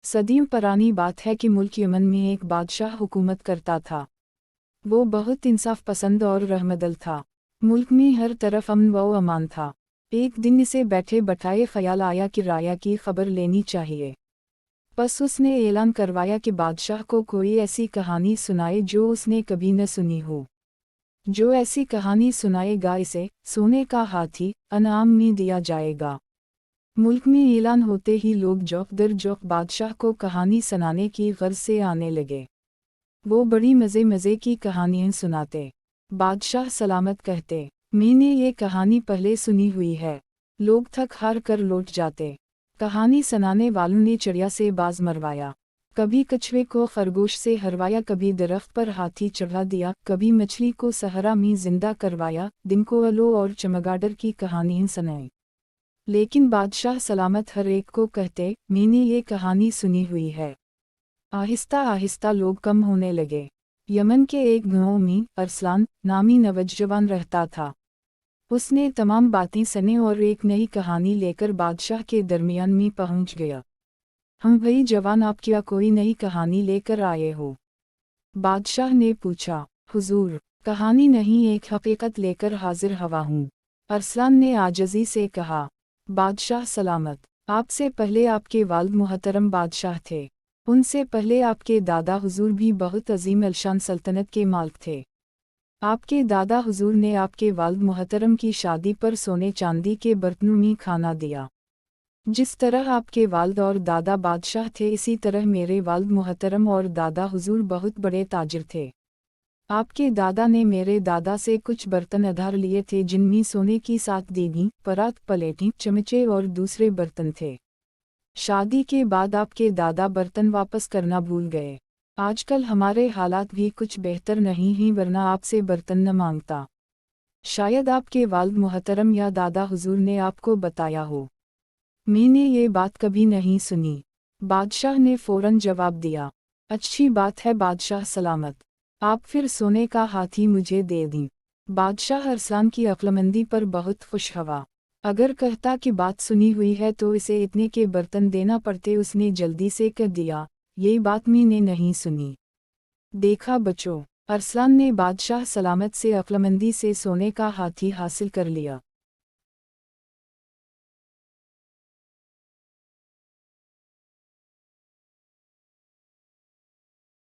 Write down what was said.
सदियों पुरानी बात है कि मुल्क यमन में एक बादशाह हुकूमत करता था। वो बहुत इंसाफ पसंद और रहमदिल था। मुल्क में हर तरफ अमन व अमान था। एक दिन इसे बैठे बैठाए ख्याल आया कि राया की खबर लेनी चाहिए। बस उसने ऐलान करवाया कि बादशाह को कोई ऐसी कहानी सुनाए जो उसने कभी न सुनी हो। जो ऐसी कहानी सुनाएगा इसे सोने का हाथी इनाम में दिया जाएगा। मुल्क में ऐलान होते ही लोग जौक दर जौक बादशाह को कहानी सुनाने की गर्ज से आने लगे। वो बड़ी मज़े मज़े की कहानियाँ सुनाते। बादशाह सलामत कहते, मैंने ये कहानी पहले सुनी हुई है। लोग थक हार कर लौट जाते। कहानी सुनाने वालों ने चिड़िया से बाज मरवाया, कभी कछुए को खरगोश से हरवाया, कभी दरख्त पर हाथी चढ़ा दिया, कभी मछली को सहरा में जिंदा करवाया, दिन को अलो और चमगादड़ की कहानियाँ सुनाई। लेकिन बादशाह सलामत हर एक को कहते, मैंने ये कहानी सुनी हुई है। आहिस्ता आहिस्ता लोग कम होने लगे। यमन के एक गांव में अरसलान नामी नौजवान रहता था। उसने तमाम बातें सुनी और एक नई कहानी लेकर बादशाह के दरमियान में पहुंच गया। हम भाई जवान, आप क्या कोई नई कहानी लेकर आए हो? बादशाह ने पूछा। हुजूर, कहानी नहीं, एक हकीकत लेकर हाजिर हवा हूँ, अरसलान ने आजिज़ी से कहा। बादशाह सलामत, आपसे पहले आपके वालिद मुहतरम बादशाह थे। उनसे पहले आपके दादा हुजूर भी बहुत अजीम अलशान सल्तनत के मालिक थे। आपके दादा हुजूर ने आपके वालिद मुहतरम की शादी पर सोने चांदी के बर्तनों में खाना दिया। जिस तरह आपके वालिद और दादा बादशाह थे, इसी तरह मेरे वालिद मुहतरम और दादा हुजूर बहुत बड़े ताजिर थे। आपके दादा ने मेरे दादा से कुछ बर्तन उधार लिए थे जिनमें सोने की 7 दीगी, परात, प्लेटें, चमचे और दूसरे बर्तन थे। शादी के बाद आपके दादा बर्तन वापस करना भूल गए। आजकल हमारे हालात भी कुछ बेहतर नहीं हैं, वरना आपसे बर्तन न मांगता। शायद आपके वालिद मुहतरम या दादा हुजूर ने आपको बताया हो। मैंने ये बात कभी नहीं सुनी। बादशाह ने फौरन जवाब दिया, अच्छी बात है बादशाह सलामत, आप फिर सोने का हाथी मुझे दे दें। बादशाह अरसलान की अक्लमंदी पर बहुत खुश हुआ। अगर कहता कि बात सुनी हुई है तो इसे इतने के बर्तन देना पड़ते। उसने जल्दी से कह दिया, ये बात मैंने नहीं सुनी। देखा बच्चों, अरसलान ने बादशाह सलामत से अक्लमंदी से सोने का हाथी हासिल कर लिया।